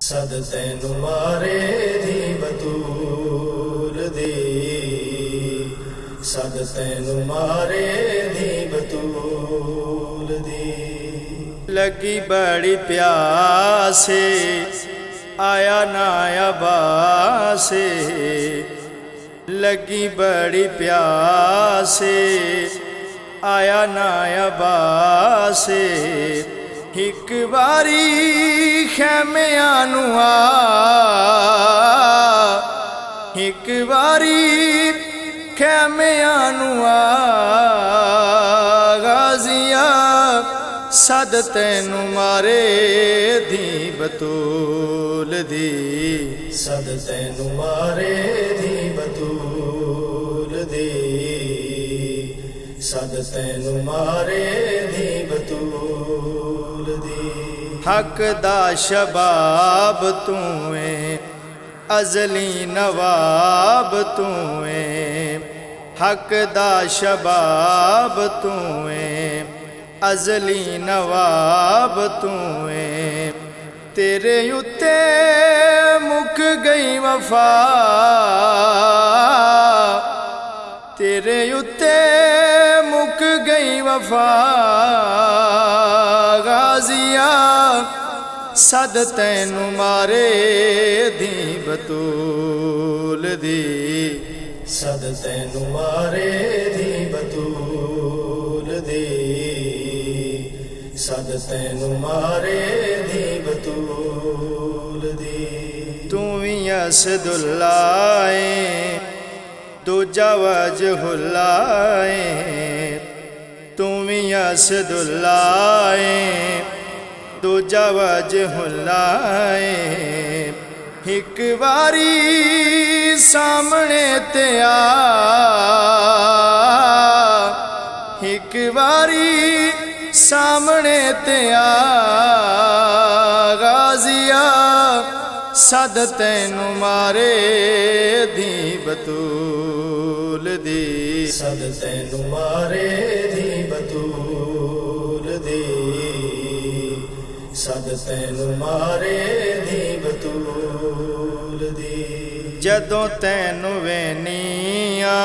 सद तैनू मारे धी बतूल दी, सद तैनू मारे धी बतूल दी। लगी बड़ी प्यासे आया ना अबासे, लगी बड़ी प्यासे आया ना अबासे। एक बारी खैमिया नू आ, एक बारी खैमिया नू आ, गाजिया सद तैनू मारे धी बतूल दी, सद तैनू मारे धी बतूल दी, सद तैनू मारे धी बतूल दी। हक दा शबाब तूए अजली नवाब तूए, हक दा शबाब तूए अजली नवाब तूए। तेरे उत्ते मुक गई वफा, तेरे उत्ते मुक गई वफा, गाजिया सद तैनू मारे धी बतूल दी, सद तैनू मारे धी बतूल दी, सद तैनू मारे धी बतूल दी। तू भी असदुल्लाए दूजा वजहुल्लाए, तू भी असदुल्लाए दूजा वजहुल्लाए। एक बारी सामने ते आ, एक बारी सामने ते आ, गाजिया सद तैनू मारे धी बतूल दी, सद तैनू मारे धी बतूल दी, सद तैनू मारे धी बतूल दी। जदों तैनू वेनिया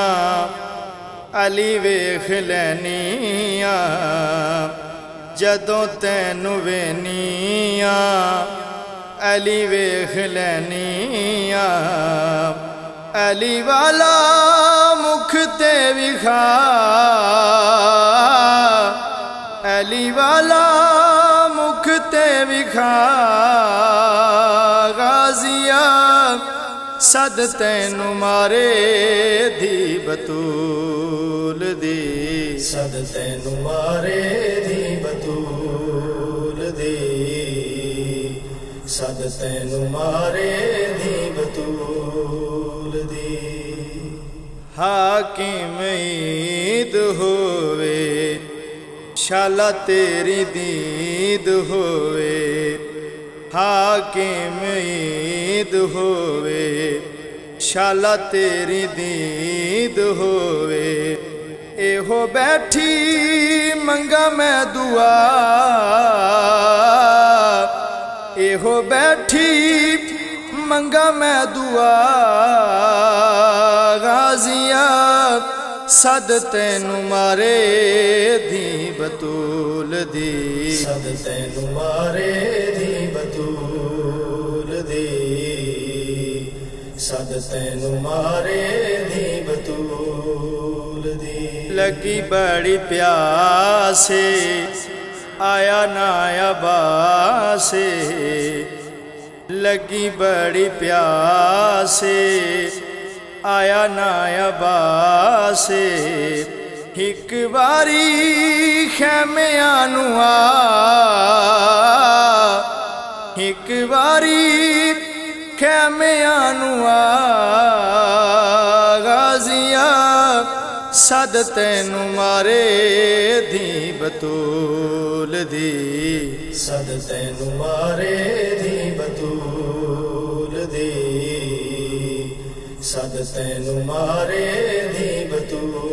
अली वेख लैनिया, जदों तैनू वेनिया अली वेख लैनिया। अली वाला मुख ते विखा, अली वाला मुख ते विखा, गाजिया सद तैनू मारे धी बतूल दी, सद तैनू मारे धी बतूल दी, सद तैनू मारे धी बतूल दी। हाकिम ईद होवे शाला तेरी दीद होवे, हाकिम ईद होवे शाला तेरी दीद होवे। एहो बैठी मंगा मैं दुआ, एहो बैठी मंगा मैं दुआ, गाजिया सद तैनू मारे धी बतूल दी, सद तैनू मारे धी बतूल दी, सद तैनू मारे धी बतूल दी। लगी बड़ी प्यासे आया ना अबासे, लगी बड़ी प्यासे आया ना अबासे। एक बारी खैमिया नू आ, एक बारी खैमिया नू आ, गाजिया सद तैनू मारे धी बतूल दी, सद तैनू मारे धी बतूल दी, सद तैनू मारे धी बतूल